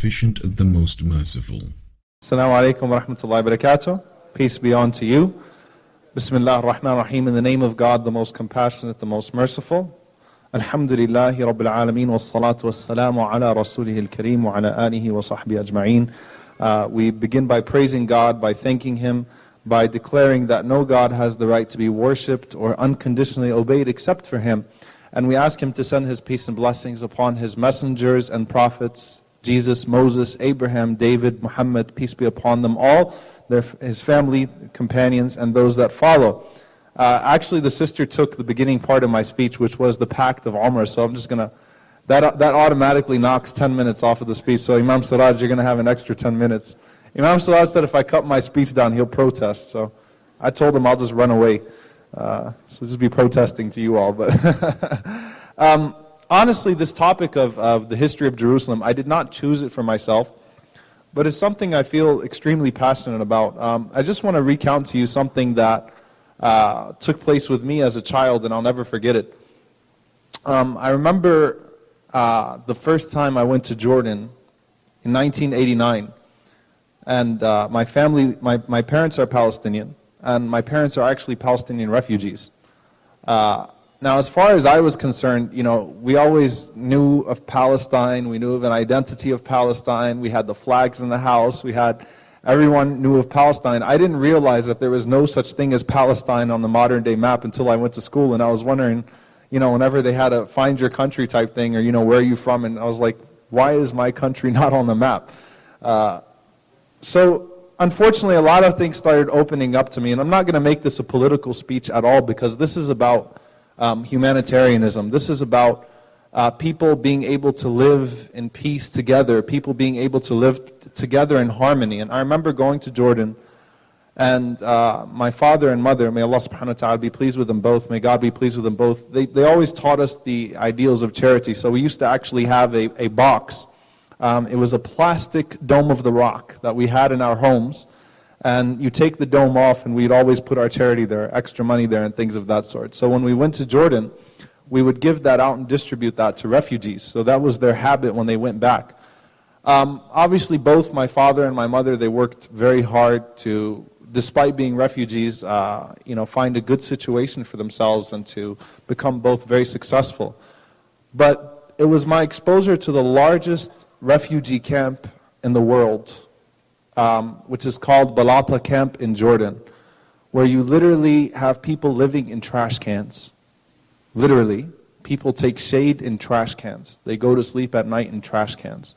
Beneficent, the Most Merciful. Assalamu alaikum wa rahmatullahi wa barakatuh. Peace be unto you. Bismillah ar-Rahman ar-Rahim. In the name of God, the most compassionate, the most merciful. Alhamdulillahi Rabbil Alameen wa salatu wa salamu ala Rasulihi al-Kareem wa ala alihi wa sahbihi ajma'een. We begin by praising God, by thanking Him, by declaring that no God has the right to be worshipped or unconditionally obeyed except for Him. And we ask Him to send His peace and blessings upon His messengers and prophets, Jesus, Moses, Abraham, David, Muhammad, peace be upon them all, his family, companions, and those that follow. Actually, the sister took the beginning part of my speech, which was the Pact of Umrah, so I'm just going to, that automatically knocks 10 minutes off of the speech. So Imam Siraj, you're going to have an extra 10 minutes. Imam Siraj said if I cut my speech down, he'll protest. So I told him I'll just run away. So just be protesting to you all. But honestly, this topic of the history of Jerusalem, I did not choose it for myself, but it's something I feel extremely passionate about. I just want to recount to you something that took place with me as a child, and I'll never forget it. I remember the first time I went to Jordan in 1989, and my family, my parents are Palestinian, and my parents are actually Palestinian refugees. Now, as far as I was concerned, you know, we always knew of Palestine, we knew of an identity of Palestine, we had the flags in the house, everyone knew of Palestine. I didn't realize that there was no such thing as Palestine on the modern day map until I went to school, and I was wondering, you know, whenever they had a find your country type thing, or, you know, where are you from, and I was like, why is my country not on the map? So, unfortunately, a lot of things started opening up to me, and I'm not going to make this a political speech at all, because this is about humanitarianism. This is about people being able to live in peace together, people being able to live together in harmony. And I remember going to Jordan, and my father and mother, may Allah subhanahu wa ta'ala be pleased with them both, may God be pleased with them both, they always taught us the ideals of charity. So we used to actually have a box. It was a plastic Dome of the Rock that we had in our homes, and you take the dome off, and we'd always put our charity there, extra money there, and things of that sort. So when we went to Jordan, we would give that out and distribute that to refugees. So that was their habit when they went back. Obviously, both my father and my mother, they worked very hard to, despite being refugees, you know, find a good situation for themselves and to become both very successful. But it was my exposure to the largest refugee camp in the world, which is called Balata Camp in Jordan, where you literally have people living in trash cans. Literally, people take shade in trash cans. They go to sleep at night in trash cans.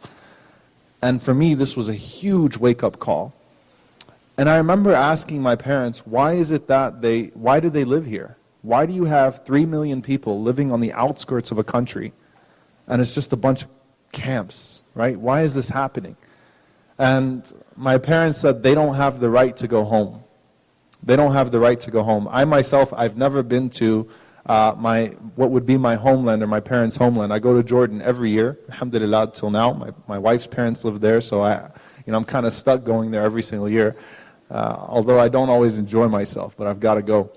And for me, this was a huge wake-up call. And I remember asking my parents, why is it that why do they live here? Why do you have 3 million people living on the outskirts of a country, and it's just a bunch of camps, right? Why is this happening? And my parents said they don't have the right to go home. They don't have the right to go home. I myself, I've never been to what would be my homeland, or my parents' homeland. I go to Jordan every year, alhamdulillah, till now. My wife's parents live there, so I'm kind of stuck going there every single year. Although I don't always enjoy myself, but I've got to go.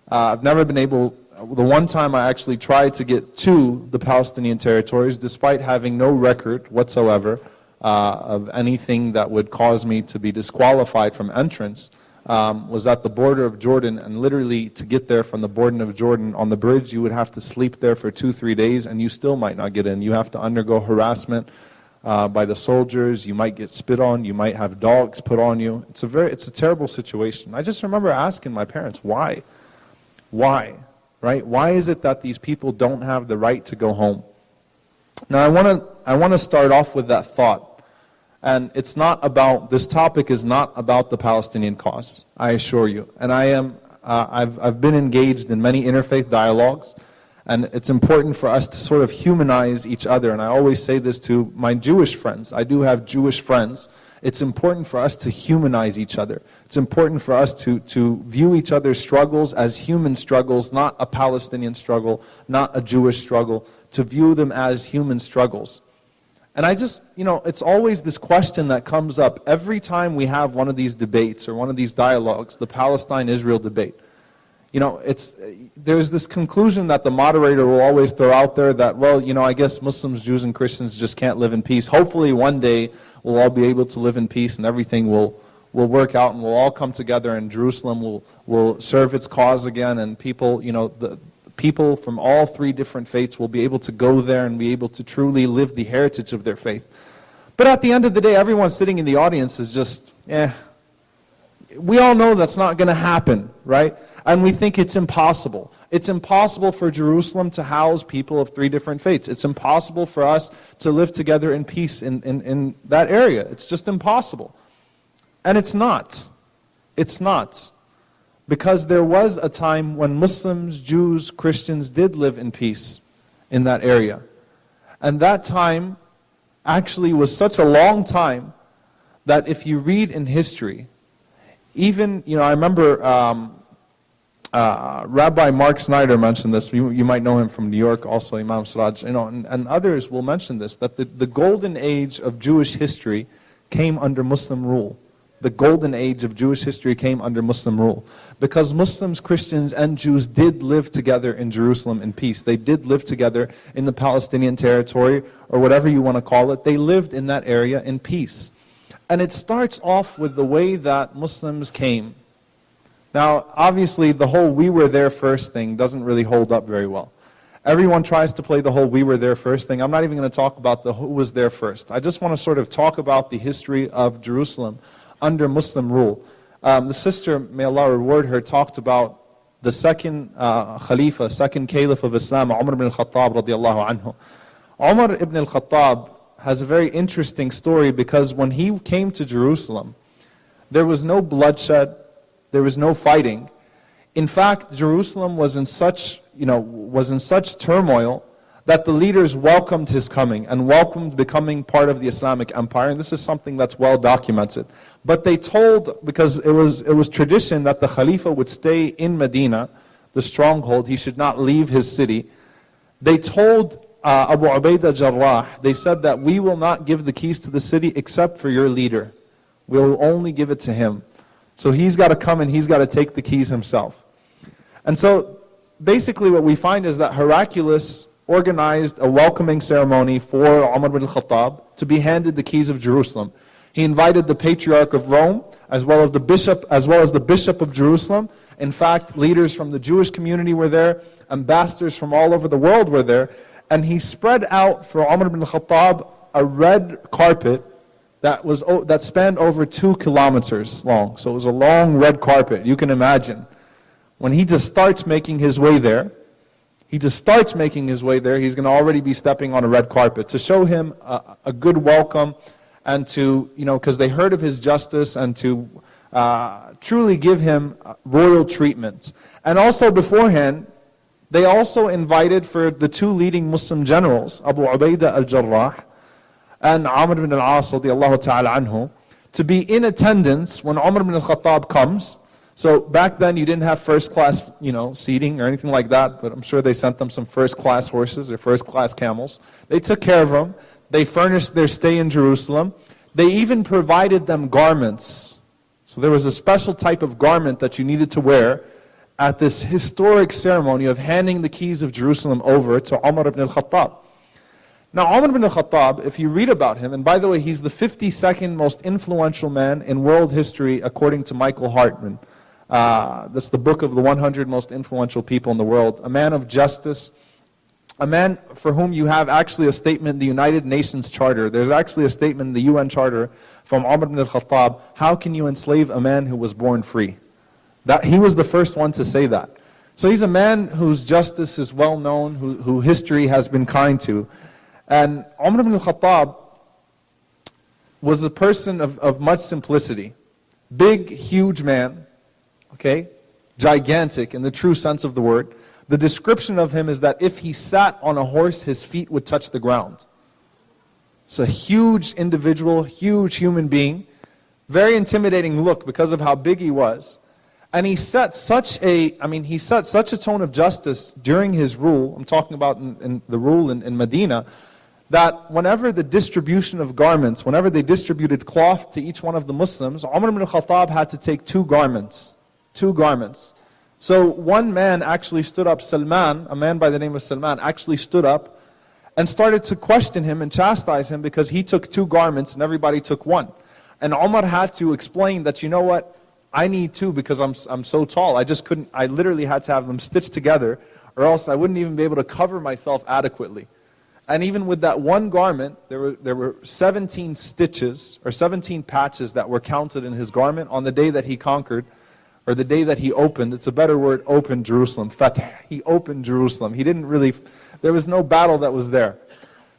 I've never been able, the one time I actually tried to get to the Palestinian territories, despite having no record whatsoever of anything that would cause me to be disqualified from entrance, was at the border of Jordan. And literally, to get there from the border of Jordan, on the bridge, you would have to sleep there for 2-3 days, and you still might not get in. You have to undergo harassment by the soldiers. You might get spit on. You might have dogs put on you. It's a terrible situation. I just remember asking my parents, why? Why? Right? Why is it that these people don't have the right to go home? Now, I want to start off with that thought. And it's not about, this topic is not about the Palestinian cause, I assure you. And I've been engaged in many interfaith dialogues, and it's important for us to sort of humanize each other. And I always say this to my Jewish friends. I do have Jewish friends. It's important for us to humanize each other. It's important for us to view each other's struggles as human struggles, not a Palestinian struggle, not a Jewish struggle, to view them as human struggles. And I just, you know, it's always this question that comes up every time we have one of these debates or one of these dialogues, the Palestine-Israel debate. there's this conclusion that the moderator will always throw out there that, well, I guess Muslims, Jews, and Christians just can't live in peace. Hopefully one day we'll all be able to live in peace and everything will work out and we'll all come together and Jerusalem will serve its cause again, and people, the people from all three different faiths will be able to go there and be able to truly live the heritage of their faith. But at the end of the day, everyone sitting in the audience is just, we all know that's not going to happen, right? And we think it's impossible. It's impossible for Jerusalem to house people of three different faiths. It's impossible for us to live together in peace in that area. It's just impossible. And it's not. It's not. Because there was a time when Muslims, Jews, Christians did live in peace in that area. And that time actually was such a long time that if you read in history, even, I remember Rabbi Mark Snyder mentioned this. You might know him from New York, also Imam Siraj, and others will mention this, that the golden age of Jewish history came under Muslim rule. The golden age of Jewish history came under Muslim rule. Because Muslims, Christians, and Jews did live together in Jerusalem in peace. They did live together in the Palestinian territory, or whatever you want to call it. They lived in that area in peace. And it starts off with the way that Muslims came. Now, obviously, the whole "we were there first" thing doesn't really hold up very well. Everyone tries to play the whole "we were there first" thing. I'm not even going to talk about the who was there first. I just want to sort of talk about the history of Jerusalem under Muslim rule. The sister, may Allah reward her, talked about the second Khalifa, second Caliph of Islam, Umar ibn al-Khattab radiallahu anhu. Umar ibn al-Khattab has a very interesting story because when he came to Jerusalem, there was no bloodshed, there was no fighting. In fact, Jerusalem was in such turmoil that the leaders welcomed his coming and welcomed becoming part of the Islamic Empire, and this is something that's well documented. But they told, because it was tradition that the Khalifa would stay in Medina, the stronghold, he should not leave his city. They told Abu Ubaidah Jarrah, they said that we will not give the keys to the city except for your leader. We will only give it to him. So he's got to come and he's got to take the keys himself. And so basically what we find is that Heraclius organized a welcoming ceremony for Umar ibn al-Khattab to be handed the keys of Jerusalem. He invited the Patriarch of Rome, as well as the Bishop of Jerusalem. In fact, leaders from the Jewish community were there, ambassadors from all over the world were there, and he spread out for Umar ibn al-Khattab a red carpet that spanned over 2 kilometers long. So it was a long red carpet. You can imagine. When he just starts making his way there, he's going to already be stepping on a red carpet to show him a good welcome, and to, because they heard of his justice, and to truly give him royal treatment. And also beforehand, they also invited for the 2 leading Muslim generals, Abu Ubaidah al-Jarrah and Amr ibn al-As radiallahu ta'ala anhu, to be in attendance when Umar ibn al-Khattab comes. So back then you didn't have first class, seating or anything like that, but I'm sure they sent them some first class horses or first class camels. They took care of them. They furnished their stay in Jerusalem. They even provided them garments. So there was a special type of garment that you needed to wear at this historic ceremony of handing the keys of Jerusalem over to Umar ibn al-Khattab. Now Umar ibn al-Khattab, if you read about him, and by the way, he's the 52nd most influential man in world history according to Michael Hartman. That's the book of the 100 most influential people in the world. A man of justice, a man for whom you have actually a statement in the United Nations Charter. There's actually a statement in the UN Charter from Umar ibn al-Khattab, how can you enslave a man who was born free? He was the first one to say that. So he's a man whose justice is well known, who history has been kind to. And Umar ibn al-Khattab was a person of much simplicity. Big, huge man, okay, gigantic in the true sense of the word. The description of him is that if he sat on a horse, his feet would touch the ground. It's a huge individual, huge human being, very intimidating look because of how big he was. And he set such a tone of justice during his rule. I'm talking about in the rule in Medina, that whenever the distribution of garments, whenever they distributed cloth to each one of the Muslims, Umar ibn al-Khattab had to take 2 garments. So one man actually stood up, Salman, a man by the name of Salman, actually stood up and started to question him and chastise him because he took 2 garments and everybody took 1. And Umar had to explain that, you know what, I need 2 because I'm so tall. I literally had to have them stitched together or else I wouldn't even be able to cover myself adequately. And even with that 1 garment, there were 17 stitches or 17 patches that were counted in his garment on the day that he conquered, or the day that he opened. It's a better word, opened Jerusalem. Fath. He opened Jerusalem. He didn't really, there was no battle that was there.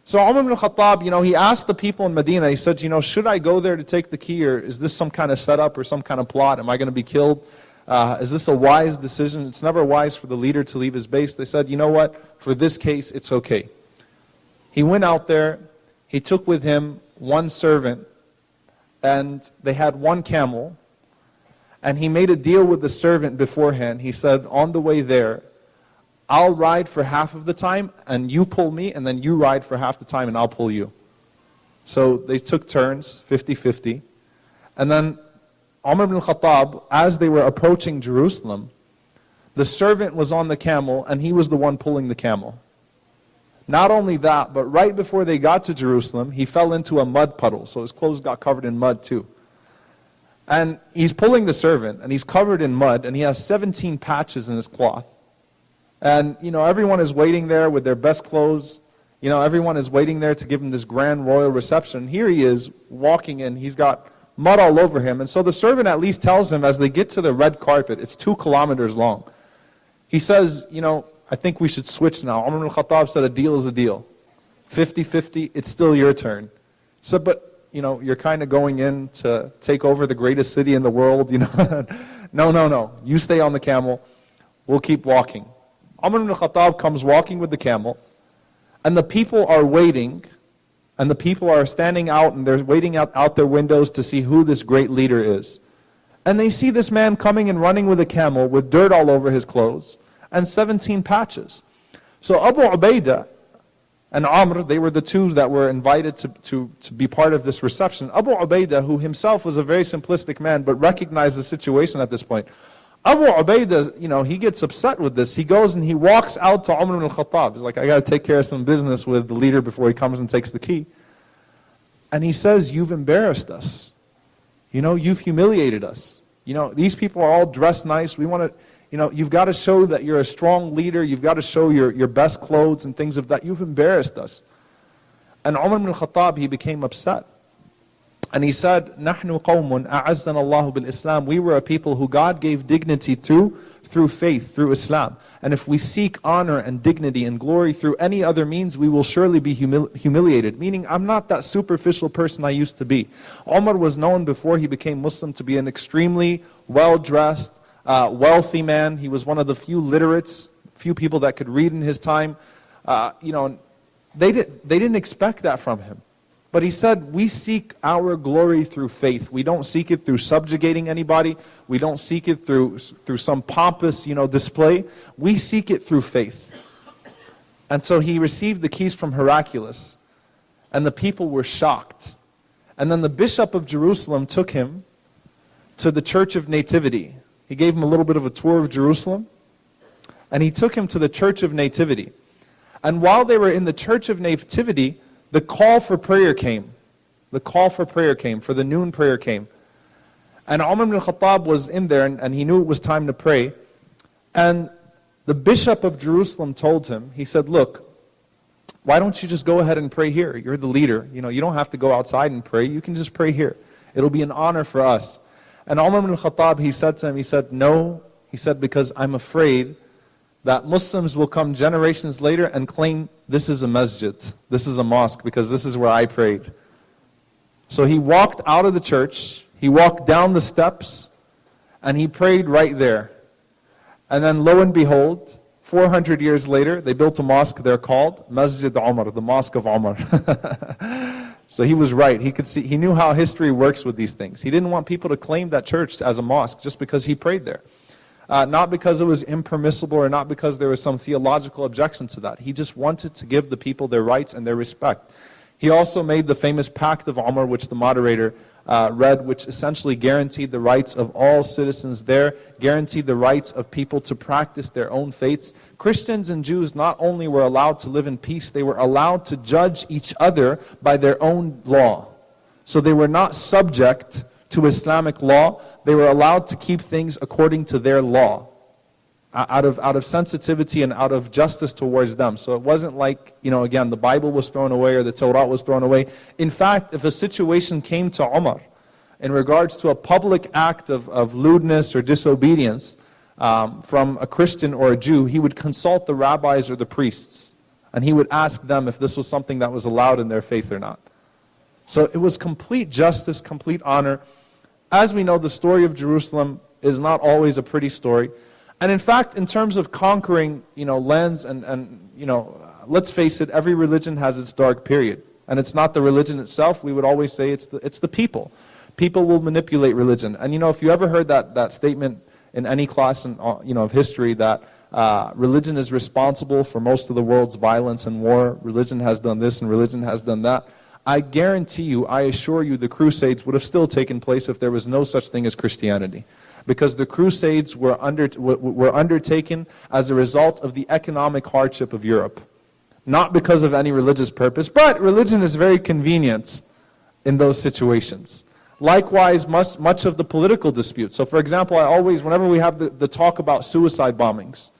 So Umar ibn al-Khattab, he asked the people in Medina, he said, should I go there to take the key, or is this some kind of setup or some kind of plot? Am I going to be killed? Is this a wise decision? It's never wise for the leader to leave his base. They said, you know what? For this case, it's okay. He went out there, he took with him 1 servant, and they had 1 camel, and he made a deal with the servant beforehand. He said, on the way there, I'll ride for half of the time, and you pull me, and then you ride for half the time, and I'll pull you. So they took turns, 50-50. And then Umar ibn al-Khattab, as they were approaching Jerusalem, the servant was on the camel, and he was the one pulling the camel. Not only that, but right before they got to Jerusalem, he fell into a mud puddle, so his clothes got covered in mud too. And he's pulling the servant, and he's covered in mud, and he has 17 patches in his cloth. And, everyone is waiting there with their best clothes. Everyone is waiting there to give him this grand royal reception. Here he is, walking in, he's got mud all over him. And so the servant at least tells him, as they get to the red carpet, it's 2 kilometers long. He says, I think we should switch now. Umar ibn al-Khattab said a deal is a deal. 50-50, it's still your turn. So, but, you're kind of going in to take over the greatest city in the world, No. You stay on the camel. We'll keep walking. Umar ibn al-Khattab comes walking with the camel, and the people are waiting, and the people are standing out, and they're waiting out their windows to see who this great leader is. And they see this man coming and running with a camel with dirt all over his clothes and 17 patches. So Abu Ubaidah and Amr, they were the 2 that were invited to be part of this reception. Abu Ubaidah, who himself was a very simplistic man, but recognized the situation at this point. Abu Ubaidah, he gets upset with this. He goes and he walks out to Umar ibn al-Khattab. He's like, I got to take care of some business with the leader before he comes and takes the key. And he says, you've embarrassed us. You've humiliated us. These people are all dressed nice. We want to, you've got to show that you're a strong leader. You've got to show your best clothes and things of that. You've embarrassed us. And Umar ibn al-Khattab, he became upset. And he said, نَحْنُ قَوْمٌ أَعَزَّنَ اللَّهُ بِالْإِسْلَامِ. We were a people who God gave dignity to through faith, through Islam. And if we seek honor and dignity and glory through any other means, we will surely be humiliated. Meaning, I'm not that superficial person I used to be. Umar was known before he became Muslim to be an extremely well-dressed, wealthy man. He was one of the few literates, few people that could read in his time. They didn't expect that from him. But he said, we seek our glory through faith. We don't seek it through subjugating anybody. We don't seek it through some pompous, display. We seek it through faith. And so he received the keys from Heraclius, and the people were shocked. And then the bishop of Jerusalem took him to the Church of Nativity. He gave him a little bit of a tour of Jerusalem, and he took him to the Church of Nativity. And while they were in the Church of Nativity, the call for prayer came. The call for prayer came, for the noon prayer came. And Umar ibn al-Khattab was in there, and he knew it was time to pray. And the bishop of Jerusalem told him, he said, look, why don't you just go ahead and pray here? You're the leader. You don't have to go outside and pray. You can just pray here. It'll be an honor for us. And Umar ibn al-Khattab, he said to him, he said, no. He said, because I'm afraid that Muslims will come generations later and claim this is a masjid, this is a mosque, because this is where I prayed. So he walked out of the church, he walked down the steps, and he prayed right there. And then lo and behold, 400 years later, they built a mosque there called Masjid Umar, the Mosque of Umar. So he was right. He knew how history works with these things. He didn't want people to claim that church as a mosque just because he prayed there. Not because it was impermissible or not because there was some theological objection to that. He just wanted to give the people their rights and their respect. He also made the famous pact of Umar, which the moderator read, which essentially guaranteed the rights of all citizens there, guaranteed the rights of people to practice their own faiths. Christians and Jews not only were allowed to live in peace, they were allowed to judge each other by their own law. So they were not subject to Islamic law. They were allowed to keep things according to their law, out of sensitivity and out of justice towards them. So it wasn't like, again, the Bible was thrown away or the Torah was thrown away. In fact, if a situation came to Umar in regards to a public act of lewdness or disobedience from a Christian or a Jew, he would consult the rabbis or the priests, and he would ask them if this was something that was allowed in their faith or not. So it was complete justice, complete honor. As we know, the story of Jerusalem is not always a pretty story. And in fact, in terms of conquering, lands and let's face it, every religion has its dark period. And it's not the religion itself. We would always say it's the people. People will manipulate religion. And if you ever heard that statement in any class of history, that religion is responsible for most of the world's violence and war, religion has done this and religion has done that, I guarantee you, I assure you, the Crusades would have still taken place if there was no such thing as Christianity. Because the Crusades were undertaken as a result of the economic hardship of Europe. Not because of any religious purpose, but religion is very convenient in those situations. Likewise, much of the political dispute. So for example, whenever we have the talk about suicide bombings,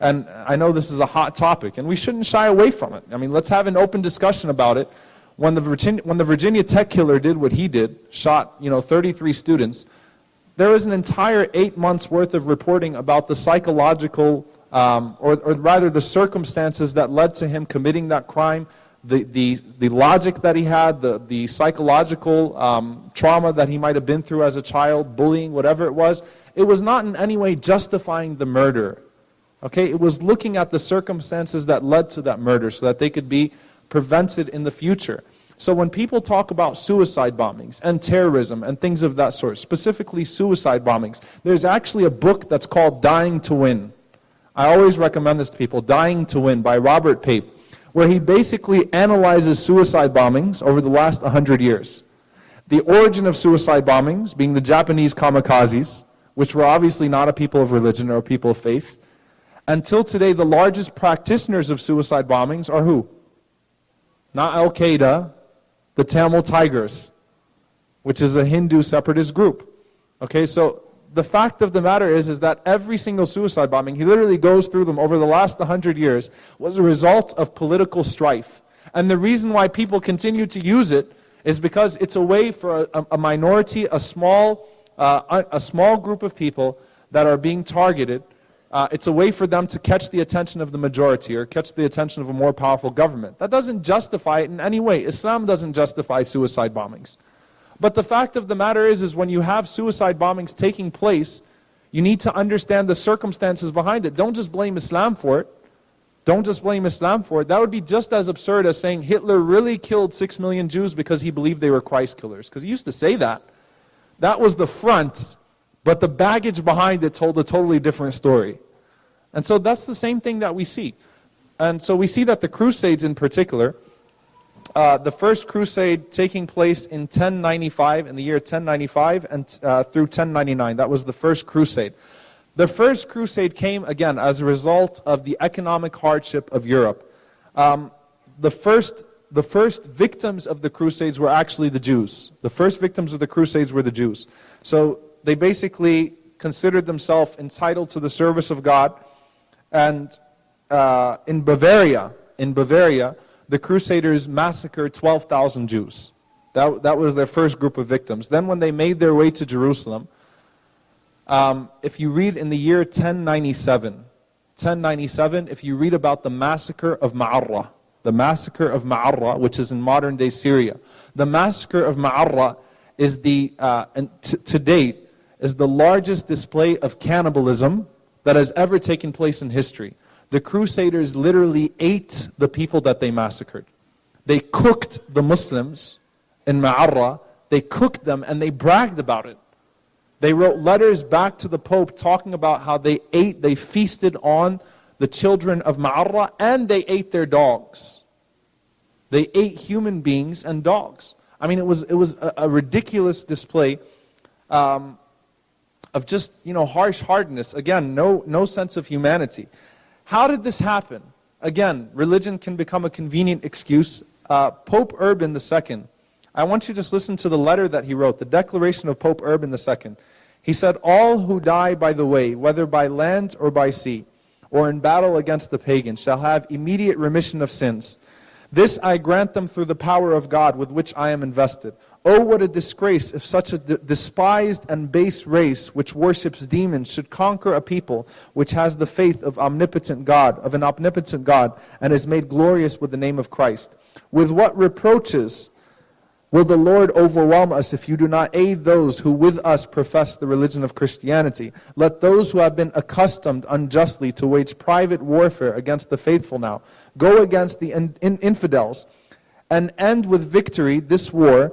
and I know this is a hot topic, and we shouldn't shy away from it. I mean, let's have an open discussion about it. When the Virginia Tech killer did what he did, shot 33 students, there was an entire 8 months worth of reporting about the psychological, or rather the circumstances that led to him committing that crime, the logic that he had, the psychological trauma that he might have been through as a child, bullying, whatever it was. It was not in any way justifying the murder. Okay, it was looking at the circumstances that led to that murder so that they could be prevented in the future. So when people talk about suicide bombings and terrorism and things of that sort, specifically suicide bombings, there's actually a book that's called Dying to Win. I always recommend this to people, Dying to Win by Robert Pape, where he basically analyzes suicide bombings over the last 100 years. The origin of suicide bombings being the Japanese kamikazes, which were obviously not a people of religion or a people of faith. Until today, the largest practitioners of suicide bombings are who? Not Al-Qaeda, the Tamil Tigers, which is a Hindu separatist group. Okay, so the fact of the matter is that every single suicide bombing, he literally goes through them over the last 100 years, was a result of political strife. And the reason why people continue to use it is because it's a way for a minority, a small group of people that are being targeted. It's a way for them to catch the attention of the majority or catch the attention of a more powerful government. That doesn't justify it in any way. Islam doesn't justify suicide bombings. But the fact of the matter is when you have suicide bombings taking place, you need to understand the circumstances behind it. Don't just blame Islam for it. Don't just blame Islam for it. That would be just as absurd as saying Hitler really killed 6 million Jews because he believed they were Christ killers. Because he used to say that. That was the front. But the baggage behind it told a totally different story. And so that's the same thing that we see. And so we see that the Crusades in particular, the first crusade taking place in 1095, in the year 1095, and through 1099. That was the first crusade. The first crusade came, again, as a result of the economic hardship of Europe. The first victims of the crusades were actually the Jews. The first victims of the crusades were the Jews. So they basically considered themselves entitled to the service of God. And in Bavaria, the Crusaders massacred 12,000 Jews. That was their first group of victims. Then when they made their way to Jerusalem, if you read in the year 1097, if you read about the massacre of Ma'arra, which is in modern day Syria, the massacre of Ma'arra is to date, is the largest display of cannibalism that has ever taken place in history. The Crusaders literally ate the people that they massacred. They cooked the Muslims in Ma'arra, they cooked them and they bragged about it. They wrote letters back to the Pope talking about how they feasted on the children of Ma'arra and they ate their dogs. They ate human beings and dogs. I mean, it was a ridiculous display of just, harsh hardness. Again, no sense of humanity. How did this happen? Again, religion can become a convenient excuse. Pope Urban II, I want you to just listen to the letter that he wrote, the declaration of Pope Urban II. He said, "All who die by the way, whether by land or by sea, or in battle against the pagans, shall have immediate remission of sins. This I grant them through the power of God with which I am invested. Oh, what a disgrace if such a despised and base race which worships demons should conquer a people which has the faith of an omnipotent God, and is made glorious with the name of Christ. With what reproaches will the Lord overwhelm us if you do not aid those who with us profess the religion of Christianity? Let those who have been accustomed unjustly to wage private warfare against the faithful now go against the infidels and end with victory this war,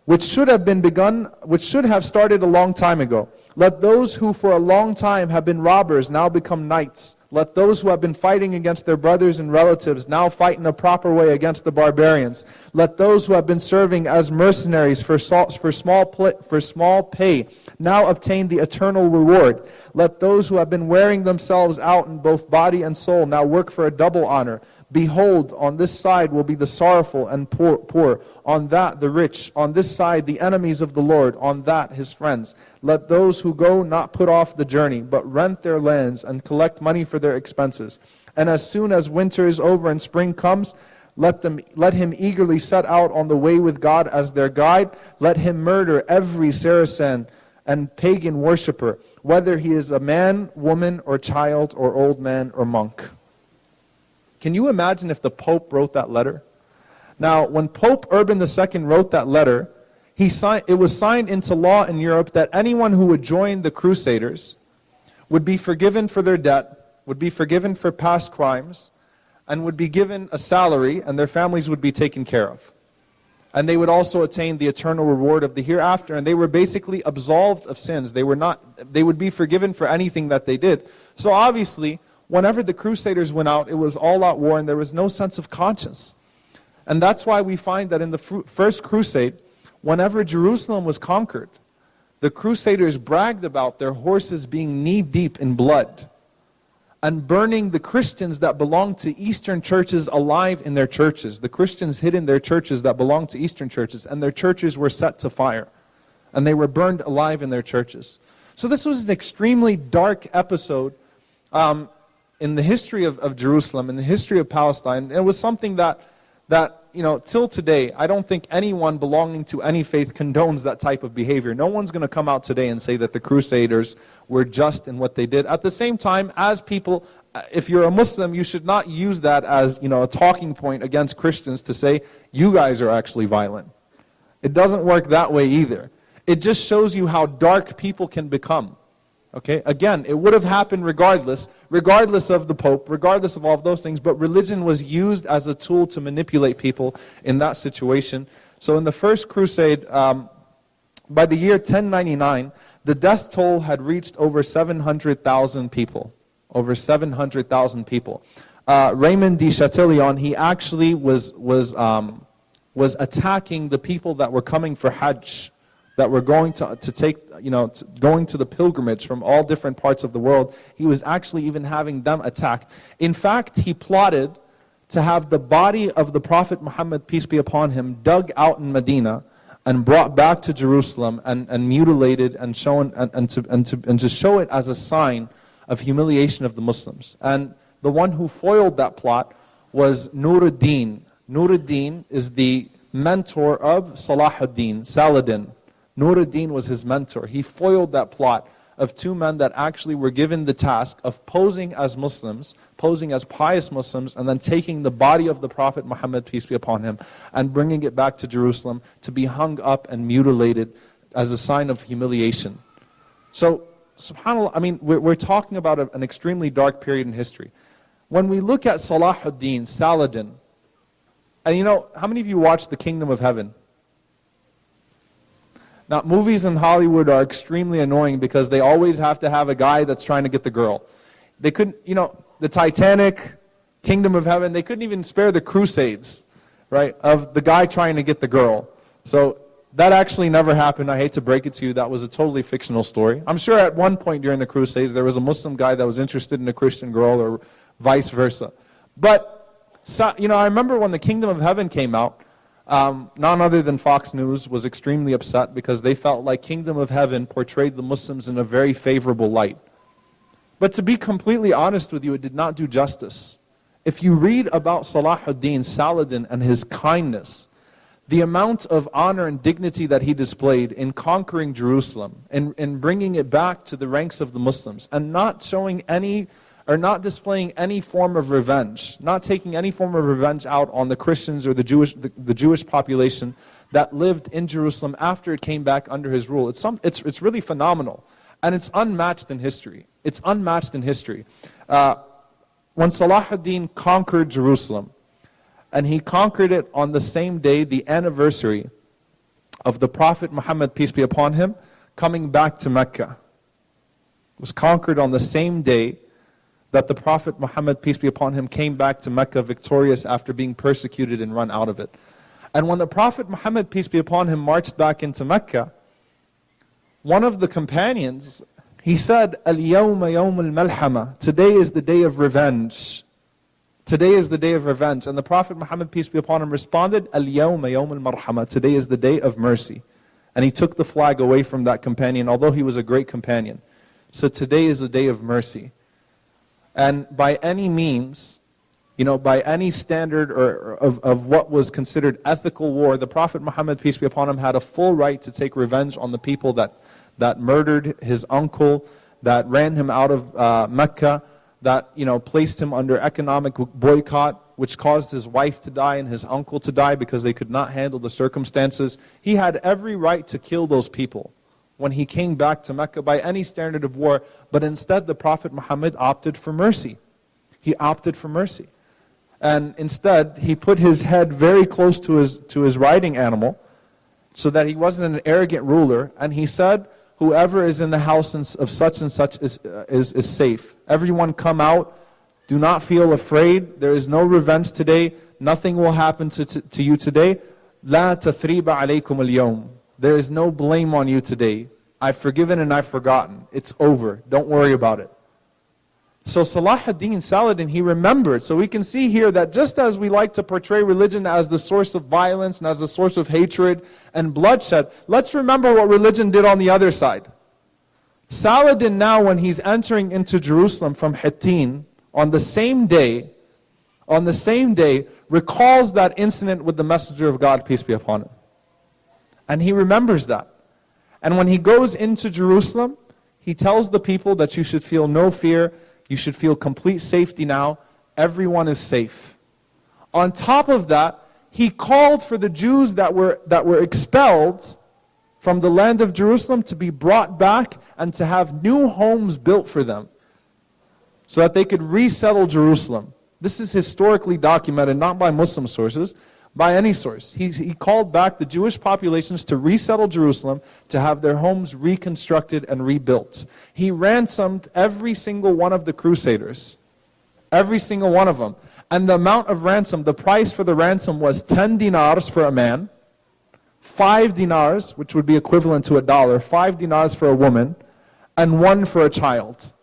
which should have started a long time ago. Let those who for a long time have been robbers now become knights. Let those who have been fighting against their brothers and relatives now fight in a proper way against the barbarians. Let those who have been serving as mercenaries for small pay now obtain the eternal reward. Let those who have been wearing themselves out in both body and soul now work for a double honor. Behold, on this side will be the sorrowful and poor, on that the rich, on this side the enemies of the Lord, on that his friends. Let those who go not put off the journey, but rent their lands and collect money for their expenses. And as soon as winter is over and spring comes, let him eagerly set out on the way with God as their guide. Let him murder every Saracen and pagan worshipper, whether he is a man, woman, or child, or old man, or monk." Can you imagine if the Pope wrote that letter? Now, when Pope Urban II wrote that letter, it was signed into law in Europe that anyone who would join the Crusaders would be forgiven for their debt, would be forgiven for past crimes, and would be given a salary, and their families would be taken care of. And they would also attain the eternal reward of the hereafter, and they were basically absolved of sins. They would be forgiven for anything that they did. So obviously, whenever the Crusaders went out, it was all-out war, and there was no sense of conscience. And that's why we find that in the First Crusade, whenever Jerusalem was conquered, the Crusaders bragged about their horses being knee-deep in blood and burning the Christians that belonged to Eastern churches alive in their churches. The Christians hid in their churches that belonged to Eastern churches, and their churches were set to fire. And they were burned alive in their churches. So this was an extremely dark episode in the history of Jerusalem, in the history of Palestine. It was something that till today, I don't think anyone belonging to any faith condones that type of behavior. No one's going to come out today and say that the Crusaders were just in what they did. At the same time, as people, if you're a Muslim, you should not use that as a talking point against Christians to say, you guys are actually violent. It doesn't work that way either. It just shows you how dark people can become. Okay, again, it would have happened regardless of the Pope, regardless of all of those things, but religion was used as a tool to manipulate people in that situation. So in the First Crusade, by the year 1099, the death toll had reached over 700,000 people. Over 700,000 people. Raymond de Chatillon, he actually was attacking the people that were coming for Hajj, that were going to going to the pilgrimage from all different parts of the world. He was actually even having them attacked. In fact, he plotted to have the body of the Prophet Muhammad, peace be upon him, dug out in Medina and brought back to Jerusalem and mutilated and shown and to show it as a sign of humiliation of the Muslims. And the one who foiled that plot was Nuruddin. Nuruddin is the mentor of Salahuddin, Saladin. Nuruddin was his mentor. He foiled that plot of two men that actually were given the task of posing as Muslims, posing as pious Muslims, and then taking the body of the Prophet Muhammad, peace be upon him, and bringing it back to Jerusalem to be hung up and mutilated as a sign of humiliation. So, subhanAllah, I mean, we're talking about an extremely dark period in history. When we look at Salahuddin, Saladin, and how many of you watched The Kingdom of Heaven? Now, movies in Hollywood are extremely annoying because they always have to have a guy that's trying to get the girl. They couldn't, the Titanic, Kingdom of Heaven, they couldn't even spare the Crusades, right, of the guy trying to get the girl. So that actually never happened. I hate to break it to you. That was a totally fictional story. I'm sure at one point during the Crusades, there was a Muslim guy that was interested in a Christian girl or vice versa. But, I remember when the Kingdom of Heaven came out, none other than Fox News was extremely upset because they felt like Kingdom of Heaven portrayed the Muslims in a very favorable light. But to be completely honest with you, it did not do justice. If you read about Salahuddin Saladin and his kindness, the amount of honor and dignity that he displayed in conquering Jerusalem and in bringing it back to the ranks of the Muslims and not showing any or not displaying any form of revenge, not taking any form of revenge out on the Christians or the Jewish population that lived in Jerusalem after it came back under his rule. It's really phenomenal, and it's unmatched in history. It's unmatched in history. When Salahuddin conquered Jerusalem, and he conquered it on the same day, the anniversary of the Prophet Muhammad, peace be upon him, coming back to Mecca. It was conquered on the same day that the Prophet Muhammad, peace be upon him, came back to Mecca victorious after being persecuted and run out of it. And when the Prophet Muhammad, peace be upon him, marched back into Mecca, one of the companions, he said, Al-yawma yawm al-malhama, today is the day of revenge. Today is the day of revenge. And the Prophet Muhammad, peace be upon him, responded, Al-yawma yawm al-marhama, today is the day of mercy. And he took the flag away from that companion, although he was a great companion. So today is a day of mercy. And by any means, by any standard of what was considered ethical war, the Prophet Muhammad, peace be upon him, had a full right to take revenge on the people that murdered his uncle, that ran him out of Mecca, that placed him under economic boycott, which caused his wife to die and his uncle to die because they could not handle the circumstances. He had every right to kill those people when he came back to Mecca by any standard of war, but instead the Prophet Muhammad opted for mercy. He opted for mercy. And instead, he put his head very close to his riding animal so that he wasn't an arrogant ruler, and he said, whoever is in the house of such and such is safe. Everyone come out, do not feel afraid, there is no revenge today, nothing will happen to you today. لا تثريب عليكم اليوم. There is no blame on you today. I've forgiven and I've forgotten. It's over. Don't worry about it. So Salahuddin Saladin, he remembered. So we can see here that just as we like to portray religion as the source of violence and as the source of hatred and bloodshed, let's remember what religion did on the other side. Saladin now, when he's entering into Jerusalem from Hittin, on the same day, recalls that incident with the Messenger of God, peace be upon him. And he remembers that. And when he goes into Jerusalem, he tells the people that you should feel no fear, you should feel complete safety now, everyone is safe. On top of that, he called for the Jews that were expelled from the land of Jerusalem to be brought back and to have new homes built for them so that they could resettle Jerusalem. This is historically documented, not by Muslim sources, by any source. He called back the Jewish populations to resettle Jerusalem, to have their homes reconstructed and rebuilt. He ransomed every single one of the crusaders. Every single one of them. And the amount of ransom, the price for the ransom was 10 dinars for a man, 5 dinars, which would be equivalent to $1, 5 dinars for a woman, and 1 for a child.